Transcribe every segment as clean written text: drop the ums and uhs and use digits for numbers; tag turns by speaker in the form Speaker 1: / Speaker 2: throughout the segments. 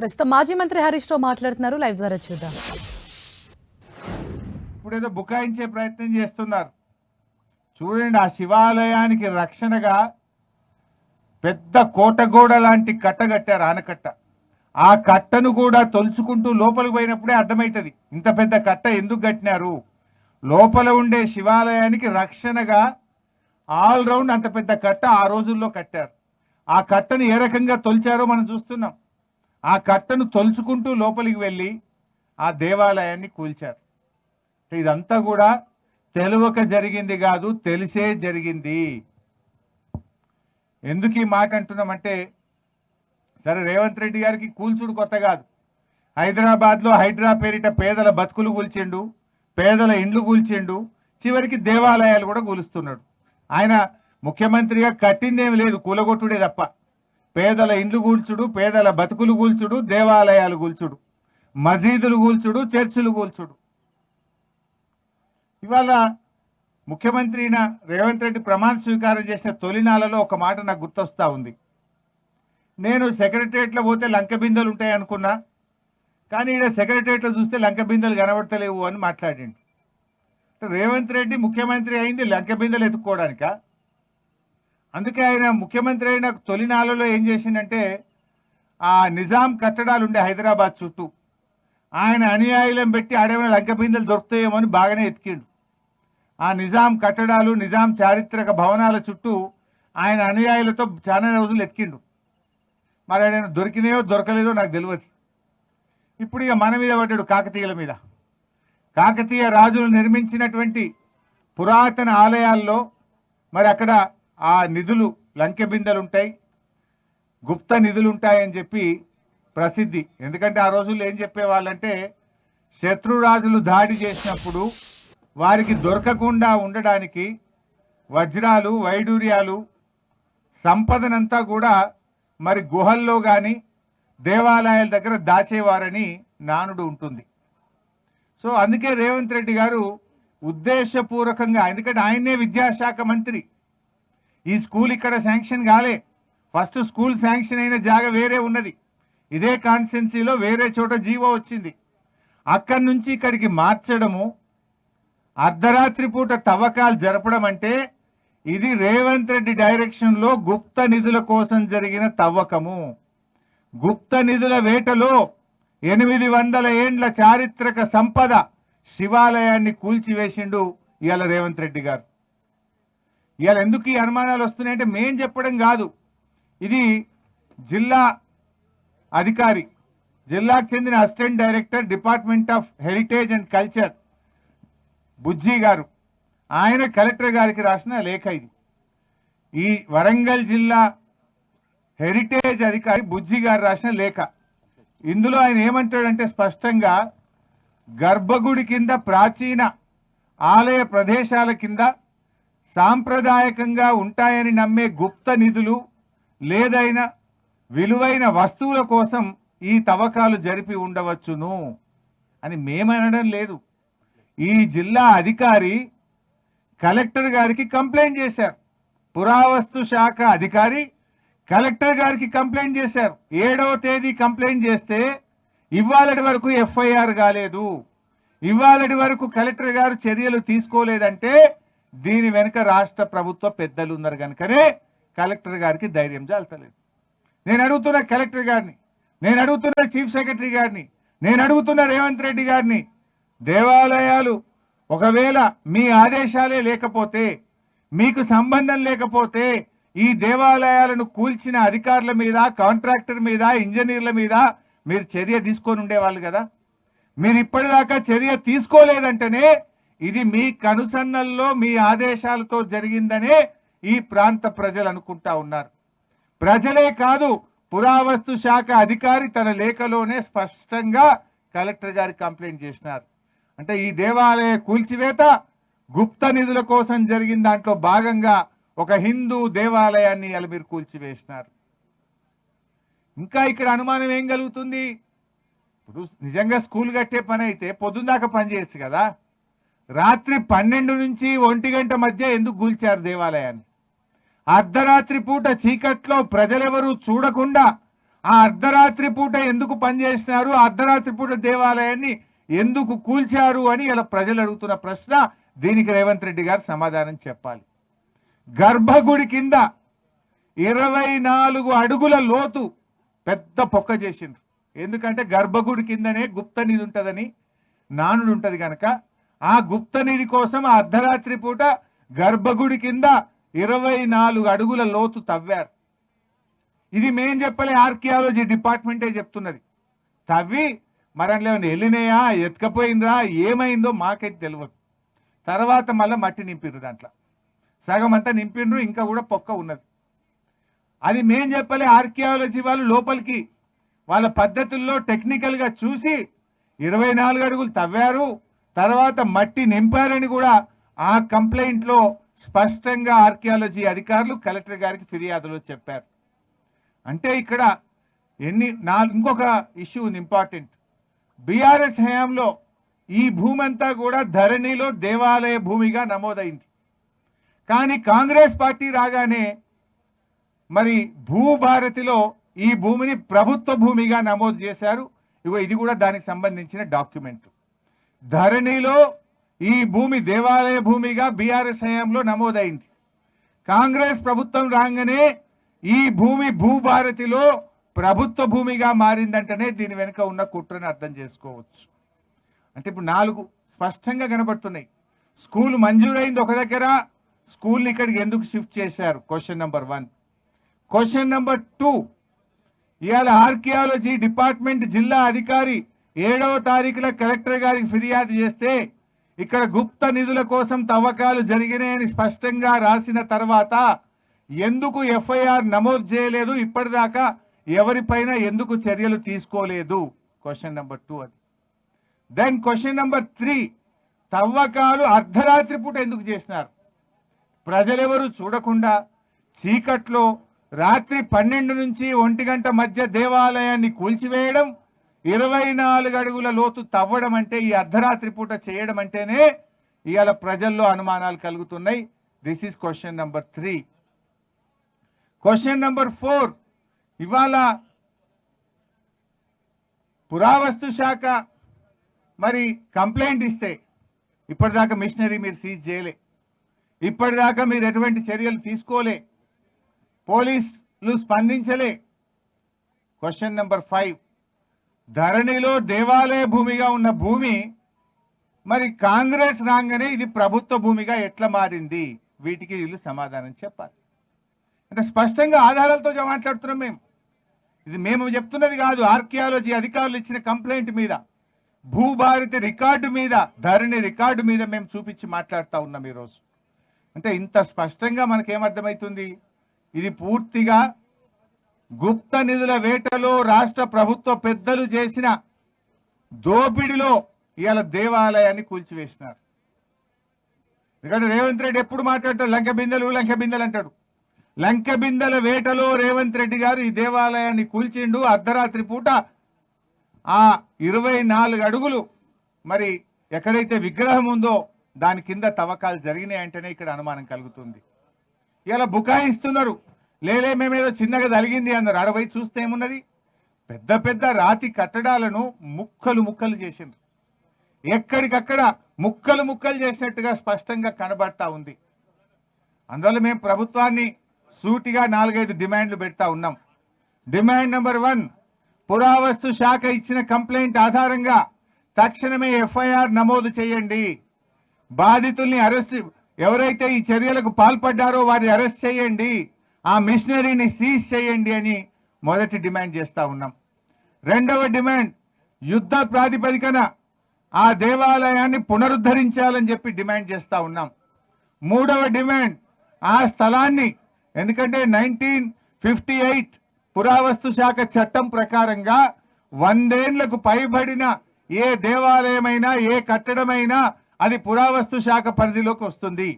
Speaker 1: ప్రస్తుతం మాజీ మంత్రి హరీష్ రావు మాట్లాడుతున్నారు. లైవ్ ద్వారా చూద్దాం.
Speaker 2: ఇప్పుడేదో బుకాయించే ప్రయత్నం చేస్తున్నారు. చూడండి, ఆ శివాలయానికి రక్షణగా పెద్ద కోటగోడ లాంటి కట్ట కట్టారు, ఆనకట్ట. ఆ కట్టను కూడా తొలుచుకుంటూ లోపలికి పోయినప్పుడే అర్థమవుతుంది ఇంత పెద్ద కట్ట ఎందుకు కట్టినారు. లోపల ఉండే శివాలయానికి రక్షణగా ఆల్ రౌండ్ అంత పెద్ద కట్ట ఆ రోజుల్లో కట్టారు. ఆ కట్టను ఏ రకంగా తొలిచారో మనం చూస్తున్నాం. ఆ కట్టను తొలుచుకుంటూ లోపలికి వెళ్ళి ఆ దేవాలయాన్ని కూల్చారు. ఇదంతా కూడా తెలియక జరిగింది కాదు, తెలిసే జరిగింది. ఎందుకు ఈ మాట అంటున్నామంటే, సరే రేవంత్ రెడ్డి గారికి కూల్చుడు కొత్త కాదు. హైదరాబాద్లో హైడ్రా పేరిట పేదల బతుకులు కూల్చిండు, పేదల ఇండ్లు కూల్చిండు, చివరికి దేవాలయాలు కూడా కూలుస్తున్నాడు. ఆయన ముఖ్యమంత్రిగా కట్టిందేమి లేదు, కూలగొట్టుడే తప్ప. పేదల ఇండ్లు కూల్చుడు, పేదల బతుకులు కూల్చుడు, దేవాలయాలు కూల్చుడు, మసీదులు కూల్చుడు, చర్చిలు కూల్చుడు. ఇవాళ ముఖ్యమంత్రి రేవంత్ రెడ్డి ప్రమాణ స్వీకారం చేసిన తొలినాలలో ఒక మాట నాకు గుర్తొస్తా ఉంది. నేను సెక్రటరియట్లో పోతే లంక బిందెలు ఉంటాయి అనుకున్నా, కానీ ఈడ సెక్రటరియట్లో చూస్తే లంక బిందెలు కనబడతలేవు అని మాట్లాడిండు. రేవంత్ రెడ్డి ముఖ్యమంత్రి అయింది లంక బిందెలు ఎత్తుక్కోవడానిక? అందుకే ఆయన ముఖ్యమంత్రి అయిన తొలినాలలో ఏం చేసిందంటే, ఆ నిజాం కట్టడాలు ఉండే హైదరాబాద్ చుట్టూ ఆయన అనుయాయులను పెట్టి ఆడేమైనా లంక బిందెలు దొరుకుతాయేమో అని బాగానే ఎతికిండు. ఆ నిజాం కట్టడాలు, నిజాం చారిత్రక భవనాల చుట్టూ ఆయన అనుయాయులతో చాలా రోజులు ఎతికిండు. మరి ఆయన దొరికినాయో దొరకలేదో నాకు తెలియదు. ఇప్పుడు ఇక మన మీద పడ్డాడు, కాకతీయుల మీద. కాకతీయ రాజులు నిర్మించినటువంటి పురాతన ఆలయాల్లో మరి అక్కడ ఆ నిధులు, లంకె బిందెలు ఉంటాయి, గుప్త నిధులు ఉంటాయని చెప్పి ప్రసిద్ధి. ఎందుకంటే ఆ రోజుల్లో ఏం చెప్పేవాళ్ళంటే, శత్రురాజులు దాడి చేసినప్పుడు వారికి దొరకకుండా ఉండడానికి వజ్రాలు, వైడూర్యాలు, సంపదనంతా కూడా మరి గుహల్లో కానీ దేవాలయాల దగ్గర దాచేవారని నానుడు ఉంటుంది. సో అందుకే రేవంత్ రెడ్డి గారు ఉద్దేశపూర్వకంగా, ఎందుకంటే ఆయనే విద్యాశాఖ మంత్రి, ఈ స్కూల్ ఇక్కడ శాంక్షన్ కాలే. ఫస్ట్ స్కూల్ శాంక్షన్ అయిన జాగ వేరే ఉన్నది, ఇదే కాన్స్టిట్యున్సీలో వేరే చోట జీవో వచ్చింది. అక్కడి నుంచి ఇక్కడికి మార్చడము, అర్ధరాత్రి పూట తవ్వకాలు జరపడం అంటే ఇది రేవంత్ రెడ్డి డైరెక్షన్లో గుప్త నిధుల కోసం జరిగిన తవ్వకము. గుప్త నిధుల వేటలో 800 ఏండ్ల చారిత్రక సంపద శివాలయాన్ని కూల్చివేసిండు ఇవాళ రేవంత్ రెడ్డి గారు. ఇవాళ ఎందుకు ఈ అనుమానాలు వస్తున్నాయంటే మేం చెప్పడం కాదు, ఇది జిల్లా అధికారి, జిల్లాకు చెందిన assistant director department of heritage and culture Bujji గారు, ఆయన కలెక్టర్ గారికి రాసిన లేఖ ఇది. ఈ వరంగల్ జిల్లా హెరిటేజ్ అధికారి బుజ్జి గారు రాసిన లేఖ. ఇందులో ఆయన ఏమంటాడంటే స్పష్టంగా, గర్భగుడి కింద, ప్రాచీన ఆలయ ప్రదేశాల కింద సాంప్రదాయకంగా ఉంటాయని నమ్మే గుప్త నిధులు లేదైనా విలువైన వస్తువుల కోసం ఈ తవ్వకాలు జరిపి ఉండవచ్చును అని మేమనడం లేదు. ఈ జిల్లా అధికారి కలెక్టర్ గారికి కంప్లైంట్ చేశారు. పురావస్తు శాఖ అధికారి కలెక్టర్ గారికి కంప్లైంట్ చేశారు. 7వ తేదీ కంప్లైంట్ చేస్తే ఇవాళటి వరకు ఎఫ్ఐఆర్ కాలేదు. ఇవాళటి వరకు కలెక్టర్ గారు చర్యలు తీసుకోలేదంటే దీని వెనుక రాష్ట్ర ప్రభుత్వ పెద్దలు ఉన్నారు కనుకనే కలెక్టర్ గారికి ధైర్యం చాలతలేదు. నేను అడుగుతున్న కలెక్టర్ గారిని, నేను అడుగుతున్న చీఫ్ సెక్రటరీ గారిని, నేను అడుగుతున్న రేవంత్ రెడ్డి గారిని, దేవాలయాలు ఒకవేళ మీ ఆదేశాలే లేకపోతే, మీకు సంబంధం లేకపోతే ఈ దేవాలయాలను కూల్చిన అధికారుల మీద, కాంట్రాక్టర్ మీద, ఇంజనీర్ల మీద మీరు చర్య తీసుకొని ఉండేవాళ్ళు కదా. మీరు ఇప్పటిదాకా చర్య తీసుకోలేదంటేనే ఇది మీ కనుసన్నల్లో మీ ఆదేశాలతో జరిగిందనే ఈ ప్రాంత ప్రజలు అనుకుంటా ఉన్నారు. ప్రజలే కాదు, పురావస్తు శాఖ అధికారి తన లేఖలోనే స్పష్టంగా కలెక్టర్ గారికి కంప్లైంట్ చేసినారు. అంటే ఈ దేవాలయ కూల్చివేత గుప్త నిధుల కోసం జరిగిన దాంట్లో భాగంగా ఒక హిందూ దేవాలయాన్ని ఇలా మీరు కూల్చివేసినారు. ఇంకా ఇక్కడ అనుమానం ఏం కలుగుతుంది? ఇప్పుడు నిజంగా స్కూల్ కట్టే పని అయితే పొద్దున్నాక పని చేయొచ్చు కదా. రాత్రి 12 నుంచి 1 గంట మధ్య ఎందుకు కూల్చారు దేవాలయాన్ని? అర్ధరాత్రి పూట చీకట్లో ప్రజలెవరూ చూడకుండా ఆ అర్ధరాత్రి పూట ఎందుకు పనిచేసినారు, ఆ అర్ధరాత్రి పూట దేవాలయాన్ని ఎందుకు కూల్చారు అని ఇలా ప్రజలు అడుగుతున్న ప్రశ్న. దీనికి రేవంత్ రెడ్డి గారు సమాధానం చెప్పాలి. గర్భగుడి కింద 24 అడుగుల లోతు పెద్ద పొక్క చేసిండ్రు. ఎందుకంటే గర్భగుడి కిందనే గుప్త నిధి ఉంటుందని నానుడు ఉంటుంది కనుక ఆ గుప్త నిధి కోసం ఆ అర్ధరాత్రి పూట గర్భగుడి కింద 24 అడుగుల లోతు తవ్వారు. ఇది మేం చెప్పలే, ఆర్కియాలజీ డిపార్ట్మెంటే చెప్తున్నది. తవ్వి మరలో వెళ్ళినాయా, ఎత్తుకపోయినరా, ఏమైందో మాకైతే తెలియదు. తర్వాత మళ్ళీ మట్టి నింపిర్రు, దాంట్లో సగం అంతా నింపిండ్రు, ఇంకా కూడా పొక్క ఉన్నది. అది మేం చెప్పలే, ఆర్కియాలజీ వాళ్ళు లోపలికి వాళ్ళ పద్ధతుల్లో టెక్నికల్గా చూసి 24 అడుగులు తవ్వారు, తర్వాత మట్టి నింపారని కూడా ఆ కంప్లైంట్లో స్పష్టంగా ఆర్కియాలజీ అధికారులు కలెక్టర్ గారికి ఫిర్యాదులో చెప్పారు. అంటే ఇక్కడ ఇంకొక ఇష్యూ ఉంది ఇంపార్టెంట్. బీఆర్ఎస్ హయాంలో ఈ భూమి అంతా కూడా ధరణిలో దేవాలయ భూమిగా నమోదైంది. కానీ కాంగ్రెస్ పార్టీ రాగానే మరి భూభారతిలో ఈ భూమిని ప్రభుత్వ భూమిగా నమోదు చేశారు. ఇది కూడా దానికి సంబంధించిన డాక్యుమెంట్. ధరణిలో ఈ భూమి దేవాలయ భూమిగా బీఆర్ఎస్ హయాంలో నమోదైంది. కాంగ్రెస్ ప్రభుత్వం రాగానే ఈ భూమి భూభారతిలో ప్రభుత్వ భూమిగా మారిందంటేనే దీని వెనుక ఉన్న కుట్రను అర్థం చేసుకోవచ్చు. అంటే ఇప్పుడు 4 స్పష్టంగా కనబడుతున్నాయి. స్కూల్ మంజూరైంది ఒక దగ్గర, స్కూల్ని ఇక్కడికి ఎందుకు షిఫ్ట్ చేశారు? Question number 1. క్వశ్చన్ నెంబర్ 2, ఇవాళ ఆర్కియాలజీ డిపార్ట్మెంట్ జిల్లా అధికారి 7వ తారీఖున కలెక్టర్ గారికి ఫిర్యాదు చేస్తే ఇక్కడ గుప్త నిధుల కోసం తవ్వకాలు జరిగినాయని స్పష్టంగా రాసిన తర్వాత ఎందుకు ఎఫ్ఐఆర్ నమోదు చేయలేదు, ఇప్పటిదాకా ఎవరిపైన ఎందుకు చర్యలు తీసుకోలేదు? క్వశ్చన్ నెంబర్ 2 అది. దెన్ క్వశ్చన్ నెంబర్ 3, తవ్వకాలు అర్ధరాత్రి పూట ఎందుకు చేసినారు? ప్రజలెవరు చూడకుండా చీకట్లో రాత్రి 12 నుంచి 1 గంట మధ్య దేవాలయాన్ని కూల్చివేయడం, 24 అడుగుల లోతు తవ్వడం అంటే, ఈ అర్ధరాత్రి పూట చేయడం అంటేనే ఇవాళ ప్రజల్లో అనుమానాలు కలుగుతున్నాయి. This is question number 3. Question number 4, ఇవాళ పురావస్తు శాఖ మరి కంప్లైంట్ ఇస్తే ఇప్పటిదాకా మిషనరీ మీరు సీజ్ చేయలే, ఇప్పటిదాకా మీరు ఎటువంటి చర్యలు తీసుకోలే, పోలీసులు స్పందించలే. క్వశ్చన్ నెంబర్ 5, ధరణిలో దేవాలయ భూమిగా ఉన్న భూమి మరి కాంగ్రెస్ రాగానే ఇది ప్రభుత్వ భూమిగా ఎట్లా మారింది? వీటికి వీళ్ళు సమాధానం చెప్పాలి. అంటే స్పష్టంగా ఆధారాలతో మాట్లాడుతున్నాం మేము. ఇది మేము చెప్తున్నది కాదు, ఆర్కియాలజీ అధికారులు ఇచ్చిన కంప్లైంట్ మీద, భూభారతి రికార్డు మీద, ధరణి రికార్డు మీద మేము చూపించి మాట్లాడుతూ ఉన్నాం ఈరోజు. అంటే ఇంత స్పష్టంగా మనకేమర్థమవుతుంది? ఇది పూర్తిగా గుప్త నిధుల వేటలో రాష్ట్ర ప్రభుత్వ పెద్దలు చేసిన దోపిడిలో ఇవాళ దేవాలయాన్ని కూల్చివేసినారు. ఎందుకంటే రేవంత్ రెడ్డి ఎప్పుడు మాట్లాడతాడు లంక బిందెలు అంటాడు. లంక బిందెల వేటలో రేవంత్ రెడ్డి గారు ఈ దేవాలయాన్ని కూల్చిండు. అర్ధరాత్రి పూట ఆ 24 అడుగులు మరి ఎక్కడైతే విగ్రహం ఉందో దాని కింద తవ్వకాలు జరిగినాయి అంటేనే ఇక్కడ అనుమానం కలుగుతుంది. ఇలా బుకాయిస్తున్నారు, లేలే మేమేదో చిన్నగా తలిగింది అన్నారు. అడవై చూస్తే ఏమున్నది? పెద్ద పెద్ద రాతి కట్టడాలను ముక్కలు చేసిండ్రు. ఎక్కడికక్కడ ముక్కలు చేసినట్టుగా స్పష్టంగా కనబడతా ఉంది. అందువల్ల మేము ప్రభుత్వాన్ని సూటిగా 4-5 డిమాండ్లు పెడతా ఉన్నాం. డిమాండ్ నెంబర్ 1, పురావస్తు శాఖ ఇచ్చిన కంప్లైంట్ ఆధారంగా తక్షణమే ఎఫ్ఐఆర్ నమోదు చేయండి. బాధితుల్ని అరెస్ట్, ఎవరైతే ఈ చర్యలకు పాల్పడ్డారో వారిని అరెస్ట్ చేయండి, ఆ మిషనరీని సీజ్ చేయండి అని మొదటి డిమాండ్ చేస్తా ఉన్నాం. రెండవ డిమాండ్, యుద్ధ ప్రాతిపదికన ఆ దేవాలయాన్ని పునరుద్ధరించాలని చెప్పి డిమాండ్ చేస్తా ఉన్నాం. మూడవ డిమాండ్, ఆ స్థలాన్ని, ఎందుకంటే 1958 పురావస్తు శాఖ చట్టం ప్రకారంగా 100 ఏళ్లకు పైబడిన ఏ దేవాలయమైనా ఏ కట్టడమైనా అది పురావస్తు శాఖ పరిధిలోకి వస్తుంది.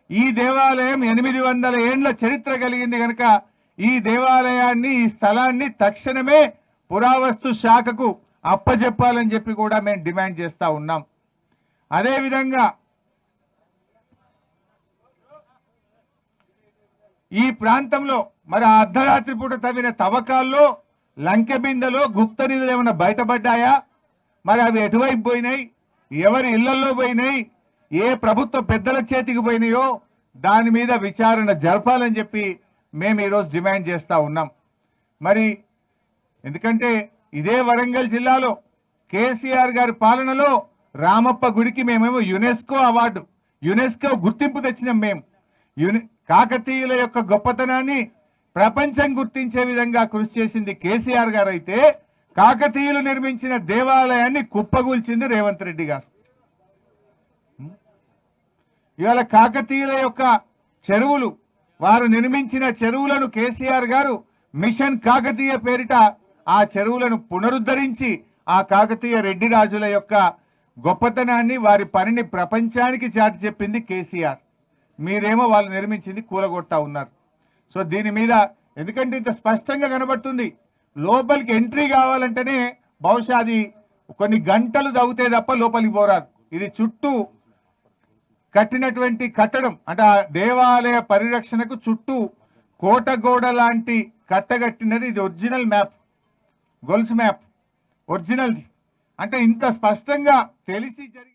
Speaker 2: ఈ దేవాలయం 800 ఏండ్ల చరిత్ర కలిగింది కనుక ఈ దేవాలయాన్ని, ఈ స్థలాన్ని తక్షణమే పురావస్తు శాఖకు అప్పజెప్పాలని చెప్పి కూడా మేము డిమాండ్ చేస్తా ఉన్నాం. అదేవిధంగా ఈ ప్రాంతంలో మరి అర్ధరాత్రి పూట తవ్విన తవ్వకాల్లో లంకెబిందెలో గుప్త నిధులు ఏమైనా బయటపడ్డాయా? మరి అవి ఎటువైపు పోయినాయి, ఎవరి ఇళ్లలో పోయినాయి, ఏ ప్రభుత్వ పెద్దల చేతికి పోయినాయో దాని మీద విచారణ జరపాలని చెప్పి మేము ఈరోజు డిమాండ్ చేస్తూ ఉన్నాం. మరి ఎందుకంటే ఇదే వరంగల్ జిల్లాలో కేసీఆర్ గారి పాలనలో రామప్ప గుడికి మేమేమో యునెస్కో గుర్తింపు తెచ్చినాం. మేము కాకతీయుల యొక్క గొప్పతనాన్ని ప్రపంచం గుర్తించే విధంగా కృషి చేసింది కేసీఆర్ గారు అయితే, కాకతీయులు నిర్మించిన దేవాలయాన్ని కుప్పగూల్చింది రేవంత్ రెడ్డి గారు. ఇవాళ కాకతీయుల యొక్క చెరువులు, వారు నిర్మించిన చెరువులను కేసీఆర్ గారు మిషన్ కాకతీయ పేరిట ఆ చెరువులను పునరుద్ధరించి ఆ కాకతీయ రెడ్డి రాజుల యొక్క గొప్పతనాన్ని, వారి పనిని ప్రపంచానికి చాటి చెప్పింది కేసీఆర్. మీరేమో వాళ్ళు నిర్మించింది కూలగొడతా ఉన్నారు. సో దీని మీద ఎందుకంటే ఇంత స్పష్టంగా కనబడుతుంది, లోపలికి ఎంట్రీ కావాలంటేనే బహుశా అది కొన్ని గంటలు తవ్వుతే తప్ప లోపలికి పోరాదు. ఇది చుట్టూ కట్టినటువంటి కట్టడం అంటే ఆ దేవాలయ పరిరక్షణకు చుట్టూ కోటగోడ లాంటి కట్టగట్టినది. ఇది ఒరిజినల్ మ్యాప్, గొలుసు మ్యాప్ ఒరిజినల్ది. అంటే ఇంత స్పష్టంగా తెలిసి జరిగి